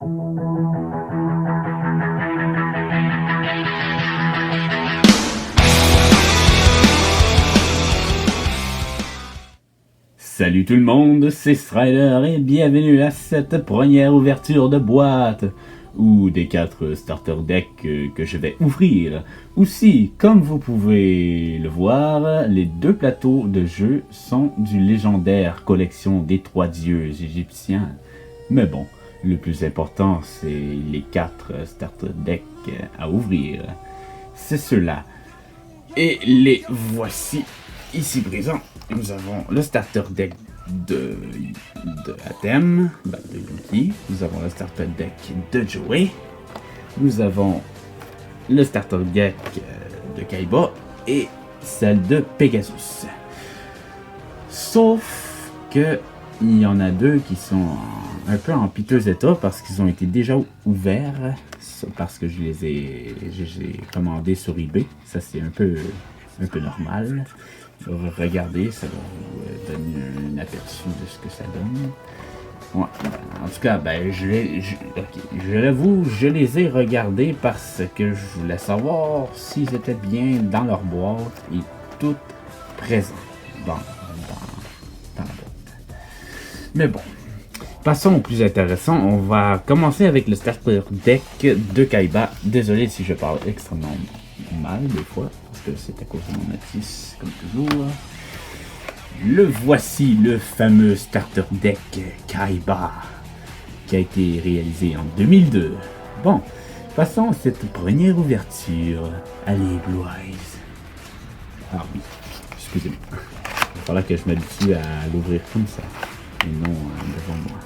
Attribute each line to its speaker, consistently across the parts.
Speaker 1: Salut tout le monde, c'est Strider et bienvenue à cette première ouverture de boîte, ou des 4 starter decks que je vais ouvrir. Aussi, comme vous pouvez le voir, les 2 plateaux de jeu sont du légendaire collection des 3 dieux égyptiens. Mais bon, le plus important c'est les 4 starter decks à ouvrir. C'est ceux-là. Et les voici ici présents. Nous avons le starter deck de Atem, de Yuki. Nous avons le starter deck de Joey. Nous avons le starter deck de Kaiba et celle de Pegasus. Sauf que il y en a 2 qui sont un peu en piteux état parce qu'ils ont été déjà ouverts, parce que je les ai commandés sur eBay. Ça c'est un peu normal. Regardez, ça va vous donner un aperçu de ce que ça donne. Ouais, en tout cas, je les ai regardés parce que je voulais savoir s'ils étaient bien dans leur boîte et tout présents dans la boîte. Mais bon, passons au plus intéressant. On va commencer avec le starter deck de Kaiba. Désolé si je parle extrêmement mal des fois, parce que c'est à cause de mon notice, comme toujours. Le voici, le fameux starter deck Kaiba, qui a été réalisé en 2002. Bon, passons à cette première ouverture. Allez, Blue Eyes. Ah oui, excusez-moi. Il va falloir que je m'habitue à l'ouvrir comme ça, et non devant moi.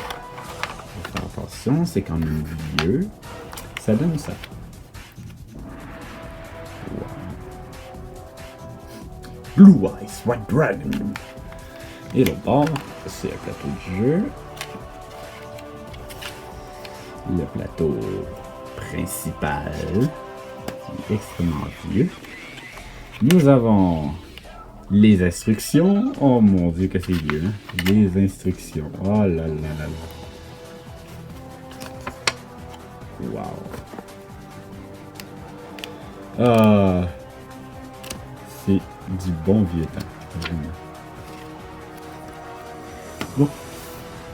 Speaker 1: Faut faire attention, c'est quand même vieux. Ça donne ça. Blue Eyes White Dragon. Et le bord, c'est le plateau de jeu. Le plateau principal, qui est extrêmement vieux. Nous avons les instructions. Oh mon dieu que c'est vieux, hein? Les instructions. Oh là là là là. Wow. Ah. C'est du bon vieux temps, vraiment. Bon,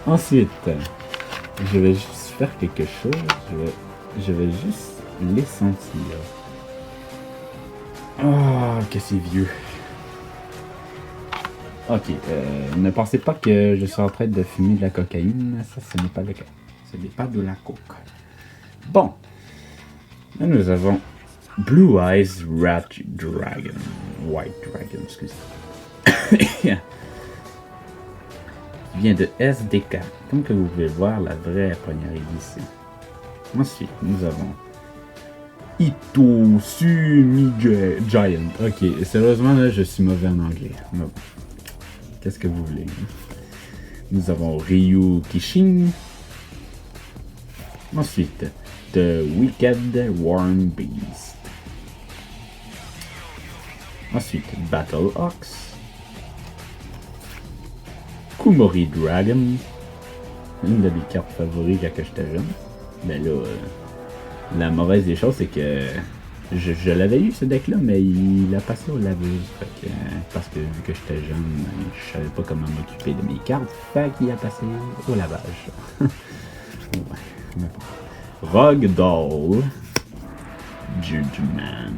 Speaker 1: ensuite, je vais juste faire quelque chose. Je vais juste les sentir. Ah, que c'est vieux. Ok, ne pensez pas que je suis en train de fumer de la cocaïne. Ça, ce n'est pas le cas. Ce n'est pas de la coke. Bon, là nous avons Blue Eyes White Dragon, excusez. Vient de SDK, comme que vous pouvez voir la vraie première édition. Ensuite, nous avons Itosumi Giant. Ok, sérieusement là, je suis mauvais en anglais. Mais bon, qu'est-ce que vous voulez? Nous avons Ryu Kishin. Ensuite, The Wicked Worm Beast. Ensuite, Battle Ox. Kumori Dragon. Une de mes cartes favorites quand j'étais jeune. Mais là, la mauvaise des choses, c'est que je l'avais eu ce deck-là, mais il a passé aux laveuses. Parce que vu que j'étais jeune, je savais pas comment m'occuper de mes cartes. Fait qu'il a passé au lavage. Ouais, mais bon. Ragdoll. Judgment.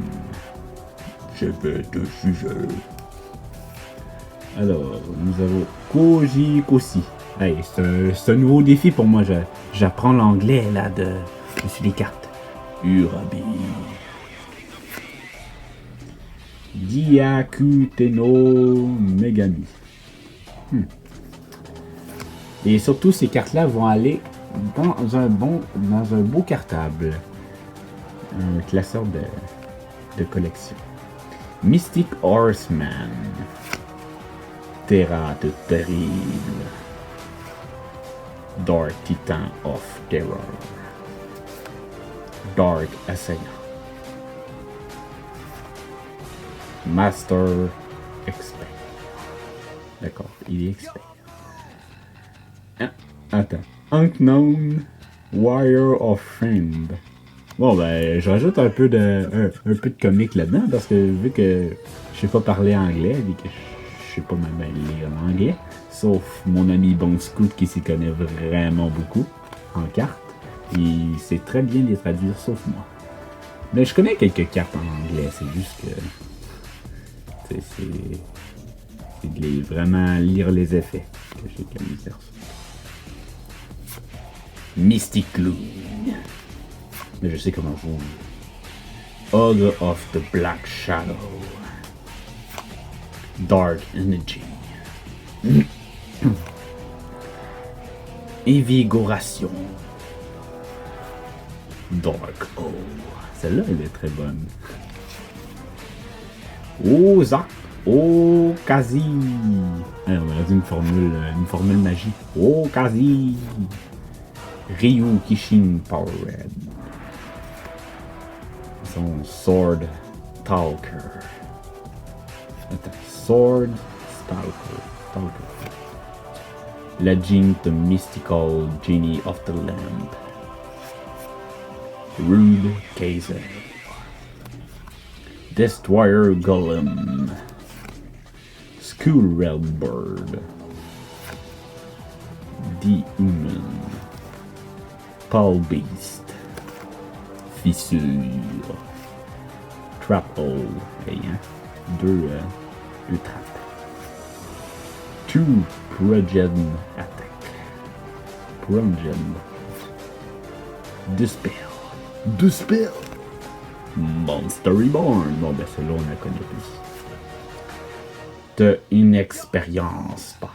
Speaker 1: Je vais te juger. Alors, nous avons Koji Kosi. Hey, c'est un nouveau défi pour moi. J'apprends l'anglais là sur les cartes. Urabi. Gyakuteno Megami. Et surtout, ces cartes-là vont aller dans un beau cartable. Un classeur de collection. Mystic Horseman. Terra de terrible. Dark Titan of Terror. Dark Assaillant. Master Expert. D'accord, il est expert. Hein? Attends. Unknown Warrior of Friend. Bon, ben, je rajoute un peu un peu de comique là-dedans parce que vu que je sais pas parler anglais, vu que je sais pas même lire en anglais, sauf mon ami Bon Scout qui s'y connaît vraiment beaucoup en cartes, il sait très bien les traduire sauf moi. Mais je connais quelques cartes en anglais, c'est juste que c'est de vraiment lire les effets que j'ai de la misère. Mystic Gloom. Mais je sais comment vous. Ogre of the Black Shadow. Dark Energy. Invigoration. Dark O. Celle-là, elle est très bonne. Ozak. Okazi. Ah, on a dit une formule magique. Okazi. Ryu Kishin Power Red. Son Sword Stalker. Attends, Sword Stalker. Legend the Mystical Genie of the Lamp. Rude Kaiser. Destroyer Golem. School Red Bird. The Human. Paul Beast. Fissure. Trap Hole. Hey, hein? Deux trappes. Two Progen Attack. Progen. Dispel. Monster Reborn. Bon, ben, celle-là, on la connaît plus. The Inexperience Spy.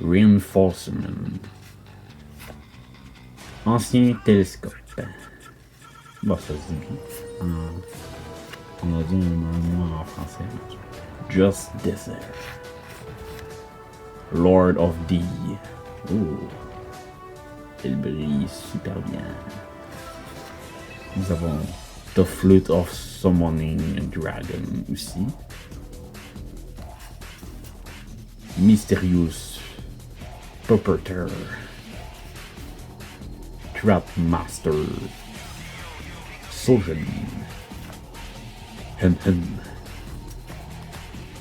Speaker 1: Reinforcement. Ancien télescope. Bon, ça se dit bien. On a dit un mot en français. Just Desert. Lord of D. Oh. Elle brille super bien. Nous avons The Flute of Summoning Dragon aussi. Mysterious Puppeteer. Trap Master. Sojourn.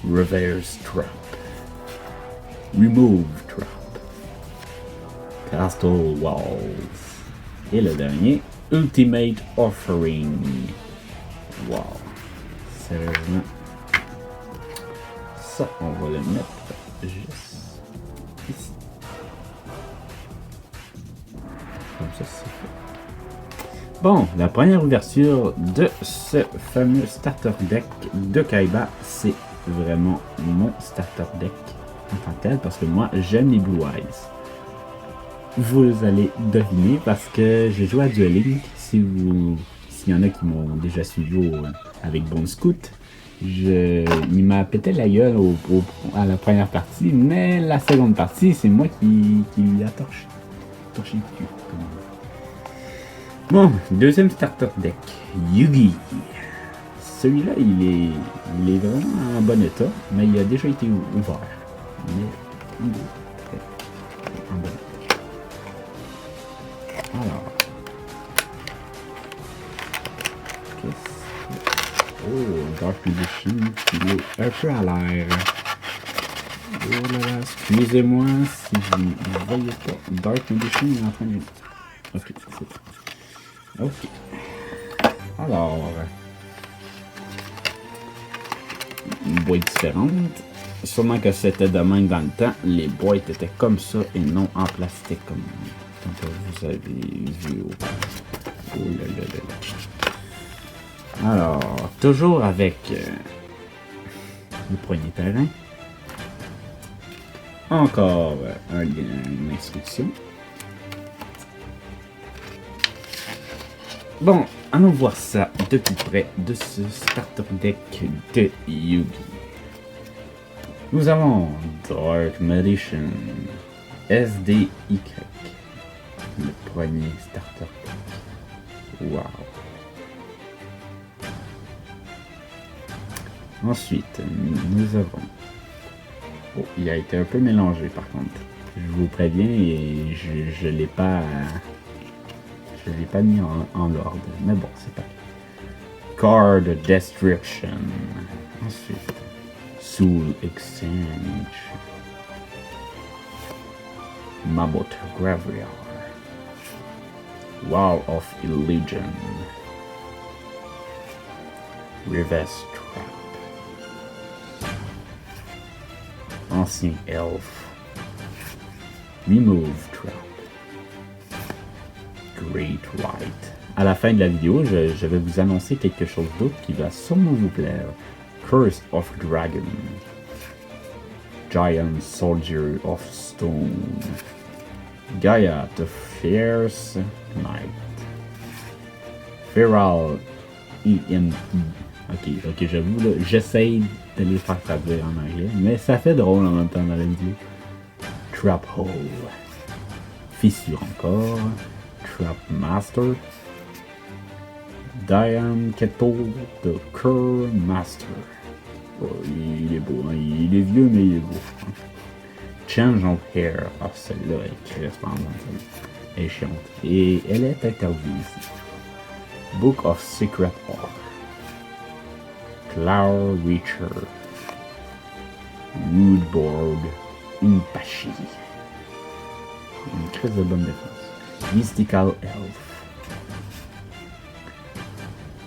Speaker 1: Reverse Trap. Remove Trap. Castle Walls. Et le dernier, Ultimate Offering. Wow. Sérieusement. Ça, on va le mettre juste ici. Comme ça, c'est fait. Bon, la première ouverture de ce fameux starter deck de Kaiba, c'est vraiment mon starter deck en tant que tel, parce que moi, j'aime les Blue Eyes. Vous allez deviner parce que j'ai joué à Duel Link. S'il y en a qui m'ont déjà suivi avec Bon Scout, il m'a pété la gueule à la première partie, mais la seconde partie, c'est moi qui lui a torché le cul. Bon, deuxième starter deck, Yugi. Celui-là, il est vraiment en bon état, mais il a déjà été ouvert. Mais il est très en bon état. Alors, Dark Magician, il est un peu à l'air. Oh là là, excusez-moi si vous ne voyez pas. Dark Magician est en train de... Ok, c'est... Ok. Alors... Une boîte différente. Sûrement que c'était de même dans le temps. Les boîtes étaient comme ça et non en plastique comme vous avez vu. Oh là là là là. Alors, toujours avec le poignet terrain. Encore une instruction. Bon, allons voir ça de plus près de ce starter deck de Yugi. Nous avons Dark Magician, SDY, le premier starter deck. Wow. Ensuite, nous avons... Oh, il a été un peu mélangé par contre. Je vous préviens, et je l'ai pas... Je l'ai pas mis en ordre. Mais bon, c'est pas grave. Card Destruction. Ensuite, Soul Exchange. Mammoth Graveyard. Wall of Illusion. Reverse Trap. Ancien Elf. Remove Trap. Great White. À la fin de la vidéo, je vais vous annoncer quelque chose d'autre qui va sûrement vous plaire. Curse of Dragon. Giant Soldier of Stone. Gaia the Fierce Knight. Feral EMP. Ok, j'avoue, là, j'essaye de les faire traduire en anglais, mais ça fait drôle en même temps dans la vidéo. Trap Hole. Fissure encore. Trap Master. Diane Keto the Cure Master. Oh, il est beau, hein? Il est vieux, mais il est beau. Change of Hair. Ah, celle-là est correspondante. Elle est chiante. Et elle est interdite ici. Book of Secret Art. Cloud Reacher. Woodborg. Impachi. Une crise de bonne défense. Mystical Elf.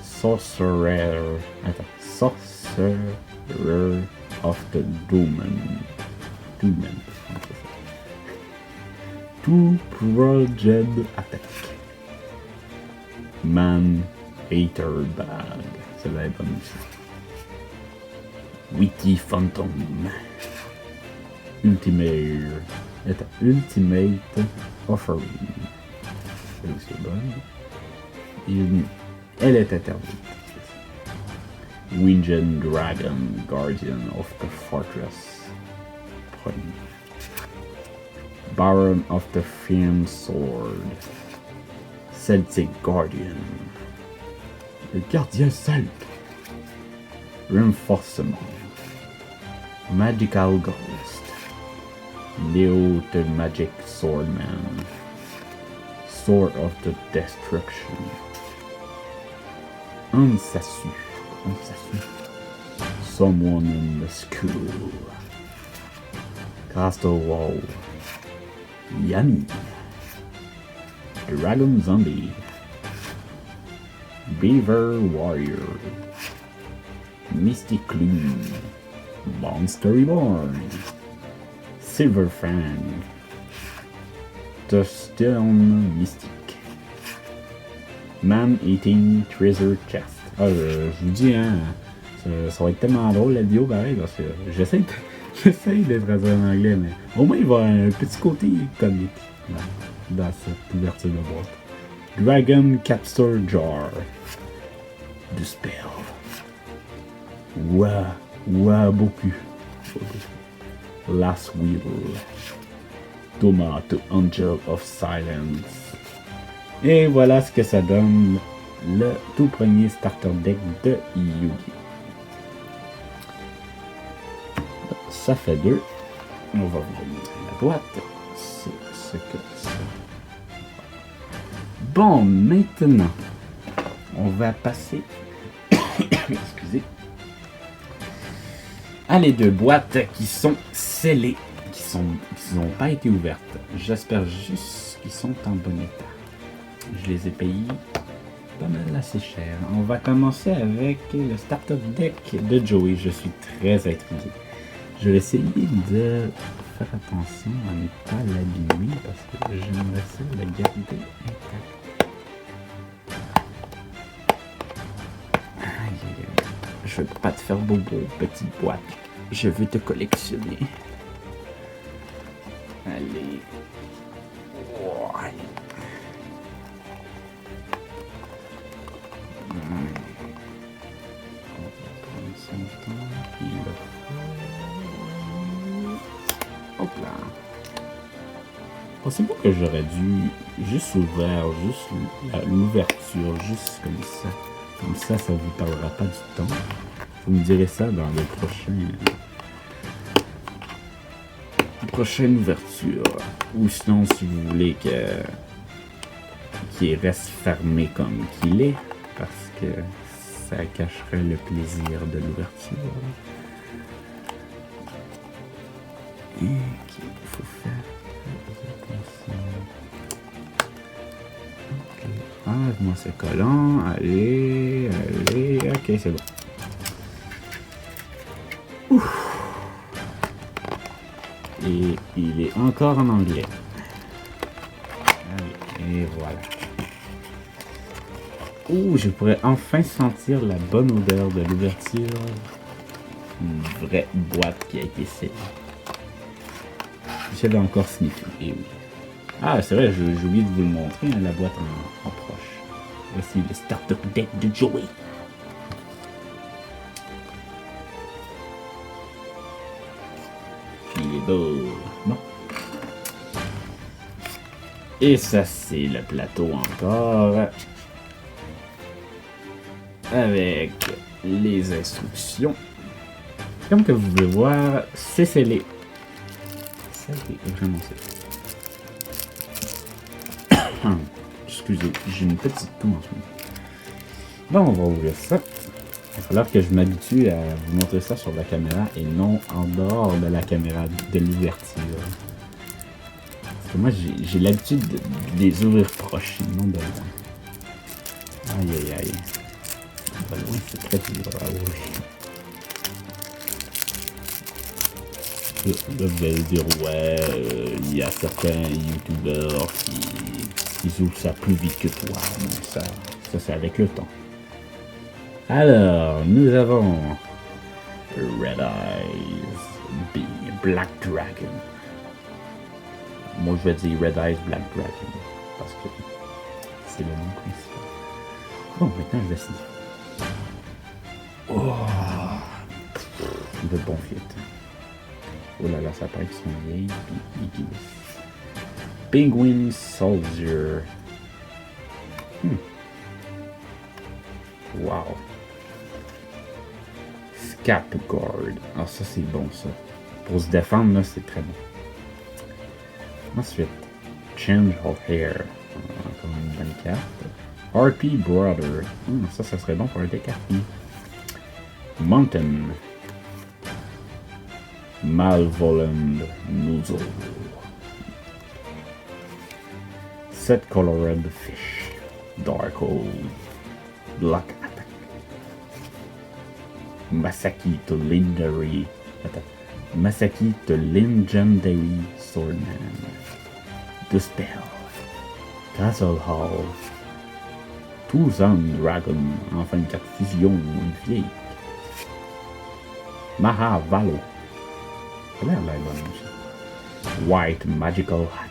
Speaker 1: Sorcerer. Attends. Sorcerer of the Doom. Two Project Attack. Man Hater Bag. Celle-là est bonne aussi. Witty Phantom. Ultimate Offering. Celle aussi est bonne. Elle est interdite. Winged Dragon, Guardian of the Fortress. Baron of the Firm Sword. Celtic Guardian. Le gardien celte. Reinforcement. Magical Ghost. Leo the Magic Swordman. Sword of the Destruction. Ansasu. Someone in the School. Castle Wall. Yummy. Dragon Zombie. Beaver Warrior. Misty Clue. Monster Reborn. Silver Fang. The Stone Mystique. Man Eating Treasure Chest. Ah, je vous dis, hein, ça va être tellement drôle la vidéo, pareil, parce que j'essaye d'être traduit en anglais, mais au moins il va y avoir un petit côté comique dans cette ouverture de boîte. Dragon Capture Jar. Du spell. Beaucoup. Last Wheel. Tomato Angel of Silence. Et voilà ce que ça donne. Le tout premier starter deck de Yu-Gi-Oh! Ça fait 2. On va vous montrer la boîte. C'est ce que c'est. Bon, maintenant, on va passer excusez, à les 2 boîtes qui sont scellées, qui n'ont pas été ouvertes. J'espère juste qu'ils sont en bon état. Je les ai payés pas mal assez cher. On va commencer avec le starter deck de Joey. Je suis très intrigué. Je vais essayer de faire attention à ne pas l'abîmer parce que j'aimerais ça le garder intact. Je veux pas te faire bobo, petite boîte. Je veux te collectionner. Allez. Ouais. Hop là. Pensez-vous que j'aurais dû juste ouvrir juste l'ouverture, juste comme ça. Comme ça vous parlera pas du temps. Vous me direz ça dans le prochain prochaine ouverture. Ou sinon, si vous voulez qu'il reste fermé comme qu'il est, parce que ça cacherait le plaisir de l'ouverture. Et qu'il faut faire. Okay. Enlève-moi ce collant. Allez. Ok, c'est bon. Ouf. Et il est encore en anglais. Allez, et voilà. Ouh, je pourrais enfin sentir la bonne odeur de l'ouverture. Une vraie boîte qui a été scellée. J'avais encore sniffé, et oui. Ah, c'est vrai, j'ai oublié de vous le montrer, hein, la boîte en proche. Voici le starter deck de Joey. Il est beau. Bon. Et ça, c'est le plateau encore. Avec les instructions. Comme que vous pouvez voir, c'est scellé. Ça, c'est vraiment scellé. Excusez, j'ai une petite toux en ce moment. Bon, on va ouvrir ça. Il va falloir que je m'habitue à vous montrer ça sur la caméra et non en dehors de la caméra de l'ouverture. Parce que moi, j'ai l'habitude de les ouvrir proches, non de loin. Aïe. De loin, c'est très dur à ouvrir. Là, vous allez dire, ouais, il y a certains youtubeurs qui ouvrent ça plus vite que toi. Mais ça c'est avec le temps. Alors, nous avons Red Eyes Black Dragon. Moi, je vais dire Red Eyes Black Dragon parce que c'est le nom principal. Bon, maintenant, je vais essayer. Oh, de bon fit. Oh là là, ça paraît qu'ils sont vieilles et ils glissent. Penguin Soldier. Wow. Scap Guard. Ah, ça c'est bon ça. Pour se défendre, là, c'est très bon. Ensuite, Change of Hair. Encore une bonne carte. RP Brother. Ça serait bon pour un deck RP. Mountain. Malvolent Nozzle. Set Colored Fish. Dark Hole. Black Attack. Masaki to Legendary. Masaki to Legendary Swordman. Dispel. Castle Hall. Tucson Dragon. Enfin une carte fusion ou une vieille. Mahavalo. White Magical Hat.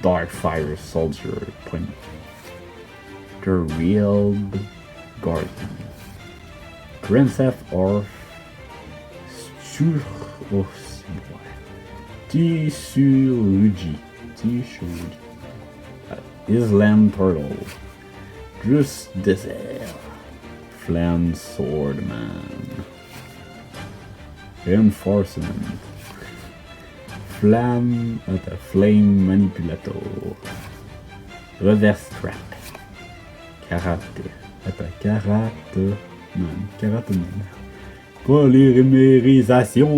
Speaker 1: Dark Fire Soldier. Point. The Real Guardian. Princess of Tsurugi. Island Turtle. Just Desert. Flame Swordman. Reinforcement. Flame Manipulator. Reverse Trap. Karateman. Polymérisation.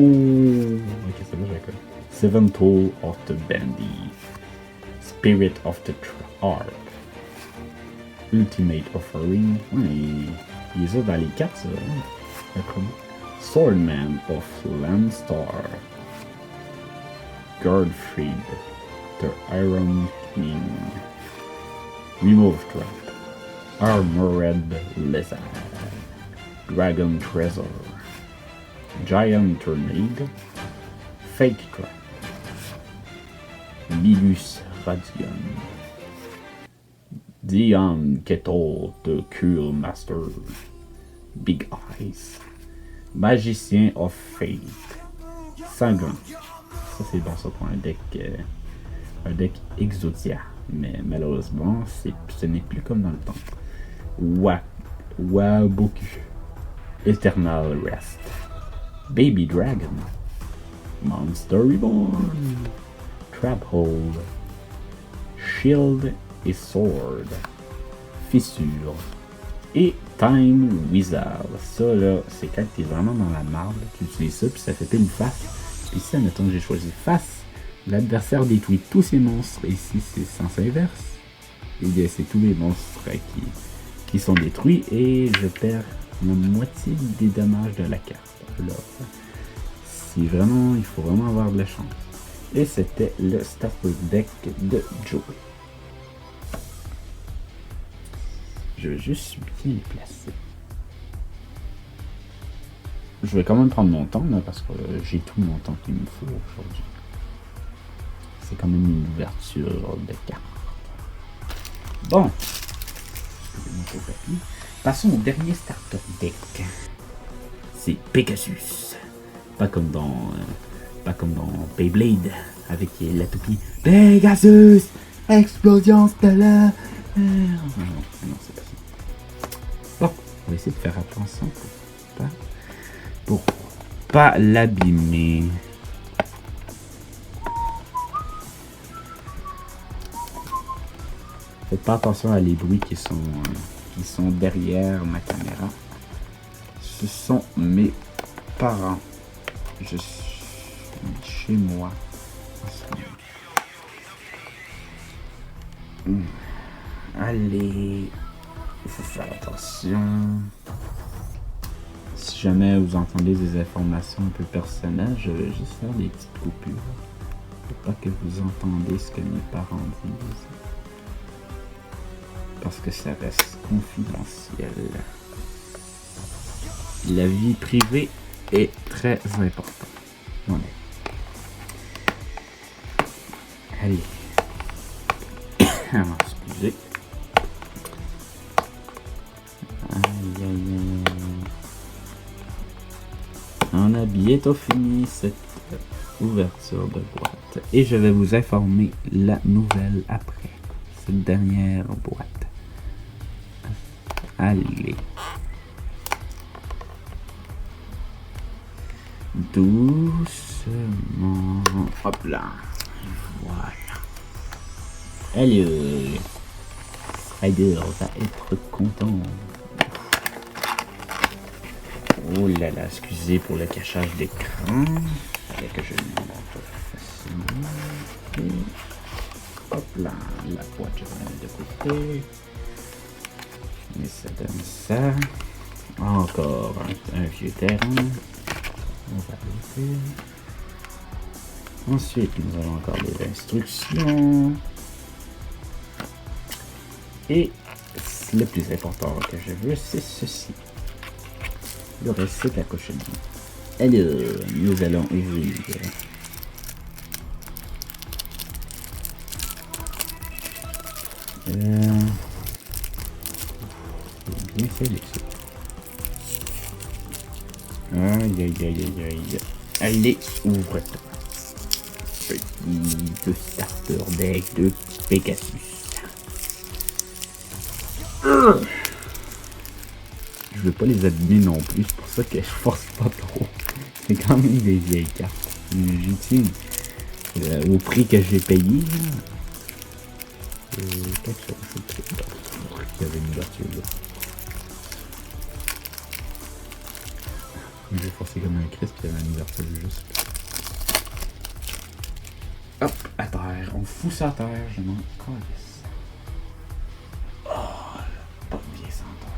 Speaker 1: Ok, celle-là, je la connais. Seven Toe of the Bandy. Spirit of the Harp. Ultimate Offering. Ouais, ils ont dans les cartes, ça. Hein? Swordman of Landstar. Godfried, the Iron King. Remove Trap. Armored Lizard. Dragon Treasure. Giant Tornado. Fake Trap. Milus Radion. Dion Keto, the Cure Master. Big Eyes. Magicien of Fate. Sanguin. Ça c'est bon ça pour un deck Exodia. Mais malheureusement, ce n'est plus comme dans le temps. Waboku. Eternal Rest. Baby Dragon. Monster Reborn, Trap Hole, Shield et Sword, Fissure et Time Wizard. Ça là, c'est quand t'es vraiment dans la marde, tu utilises ça puis ça fait pile face. Puis si admettons que j'ai choisi face, l'adversaire détruit tous ses monstres. Et ici c'est sens inverse, et bien c'est tous les monstres qui sont détruits et je perds la moitié des dommages de la carte. Alors, si vraiment, il faut vraiment avoir de la chance. Et c'était le starter deck de Joey. Je vais juste bien les placer. Je vais quand même prendre mon temps là, parce que j'ai tout mon temps qu'il me faut aujourd'hui. C'est quand même une ouverture de carte. Bon. Excusez-moi pour le papier. Passons au dernier starter deck. C'est Pegasus. Pas comme dans Beyblade avec la toupie. Pegasus, explosion stellaire. Non, c'est pas ça. Bon, on va essayer de faire attention pour pas l'abîmer. Faites pas attention à les bruits qui sont derrière ma caméra. Ce sont mes parents. Je suis chez moi. Allez, il faut faire attention. Si jamais vous entendez des informations un peu personnelles, je vais juste faire des petites coupures. Faut pas que vous entendez ce que mes parents disent. Parce que ça reste confidentiel. La vie privée est très importante. Voilà. Allez. Alors, excusez. Aïe. On a bientôt fini cette ouverture de boîte. Et je vais vous informer la nouvelle après. Cette dernière boîte. Allez. Doucement. Hop là. Voilà. Allez. Strider va être content. Oh là là, excusez pour le cachage d'écran. Fallait que je le montre facilement. Et hop là, la boîte, je vais la mettre de côté. Et ça donne ça. Encore un vieux terrain. On va arrêter. Ensuite, nous avons encore les instructions. Et le plus important que je veux, c'est ceci. Le reste, c'est la cochonnerie. Alors, nous allons ouvrir. Bien fait les sauts. Aïe. Allez, ouvre-toi. Petit starter deck de Pegasus. Je veux pas les abîmer non plus, c'est pour ça que je force pas trop. C'est quand même des vieilles cartes. J'utilise au prix que j'ai payé. Quelque chose qu'il y avait une ouverture là. Je vais forcer comme un Christ, puis il y avait une ouverture juste. Hop, à terre. On fout ça à terre, je m'en calisse. Oh, pas bien senteur.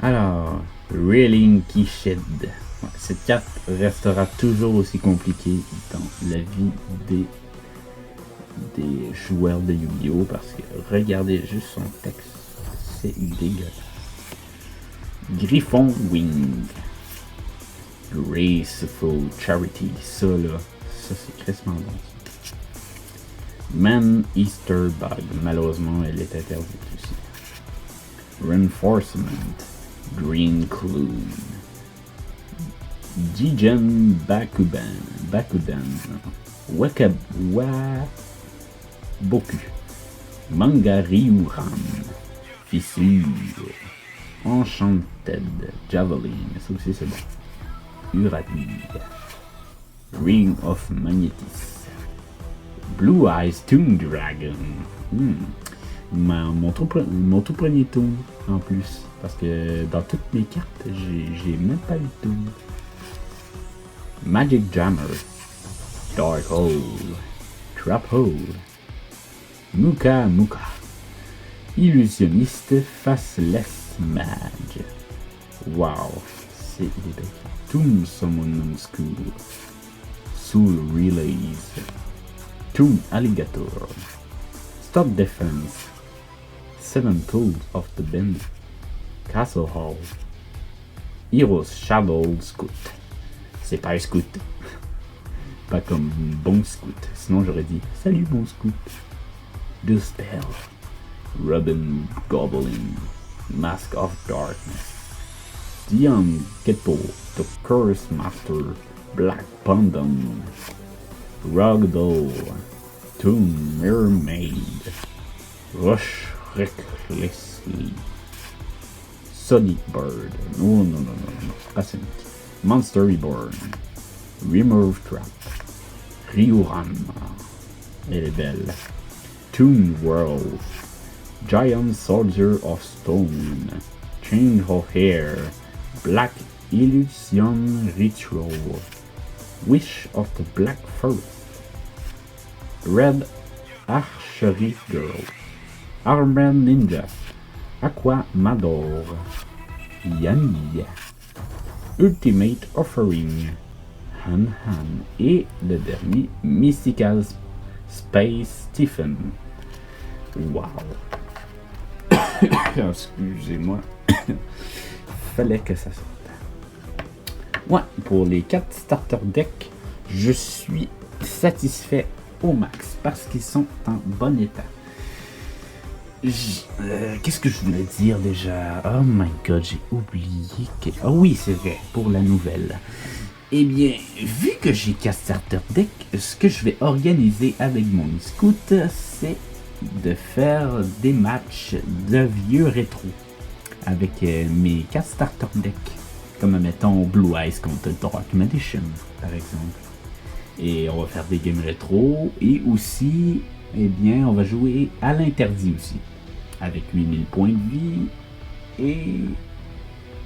Speaker 1: Alors, Reeling Shed. Cette carte restera toujours aussi compliquée dans la vie des joueurs de Yu-Gi-Oh! Parce que regardez juste son texte, c'est dégueulasse. Griffon Wing. Graceful Charity. Ça là, ça c'est crissement bon. Man Easter Bug. Malheureusement, elle est interdite aussi. Reinforcement. Green Clue. Jigen Bakudan. Boku. Manga Ryuran. Fissure. Enchanted Javelin. Ça aussi c'est bon. Urati. Ring of Magnetis. Blue Eyes Toon Dragon. Mon tout premier toon en plus. Parce que dans toutes mes cartes, j'ai même pas eu de toon. Magic Jammer. Dark Hole. Trap Hole. Muka Muka. Illusionniste Faceless Mage. Wow, c'est des Toon Summon School. Soul Relays. Toon Alligator. Stop Defense. Seven Tools of the Bend. Castle Hall. Heroes Shadow Scout. C'est pas un scout. Pas comme bon scout. Sinon j'aurais dit salut bon scout. The Spell. Robin Goblin. Mask of Darkness. Dion Kettle. The Curse Master. Black Pandem. Ragdoll. Toon Mermaid. Rush Recklessly. Sonic Bird. Non. Pas Sonic. Monster Reborn. Remove Trap. Ryuran. Elle est belle. Toon World. Giant Soldier of Stone. Change of Hair. Black Illusion Ritual. Wish of the Black Forest. Red Archery Girl. Armored Ninja. Aqua Mador. Yami. Ultimate Offering. Han. Et le dernier, Mystical Space Stephen. Wow. Excusez-moi. Fallait que ça sorte. Ouais, pour les 4 starter decks, je suis satisfait au max parce qu'ils sont en bon état. Qu'est-ce que je voulais dire déjà? Oh my god, j'ai oublié que... Ah oui, c'est vrai, pour la nouvelle. Eh bien, vu que j'ai 4 starter decks, ce que je vais organiser avec mon scout, c'est de faire des matchs de vieux rétro avec mes 4 starter decks. Comme mettons Blue Eyes contre Dark Magician, par exemple. Et on va faire des games rétro. Et aussi, eh bien, on va jouer à l'interdit aussi. Avec 8000 points de vie. Et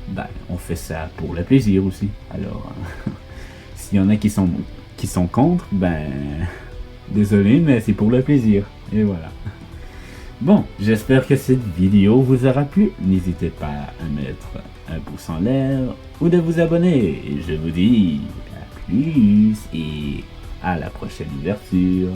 Speaker 1: ben, on fait ça pour le plaisir aussi. Alors, s'il y en a qui sont contre, ben, désolé, mais c'est pour le plaisir. Et voilà. Bon, j'espère que cette vidéo vous aura plu. N'hésitez pas à mettre un pouce en l'air ou de vous abonner. Et je vous dis à plus et à la prochaine ouverture.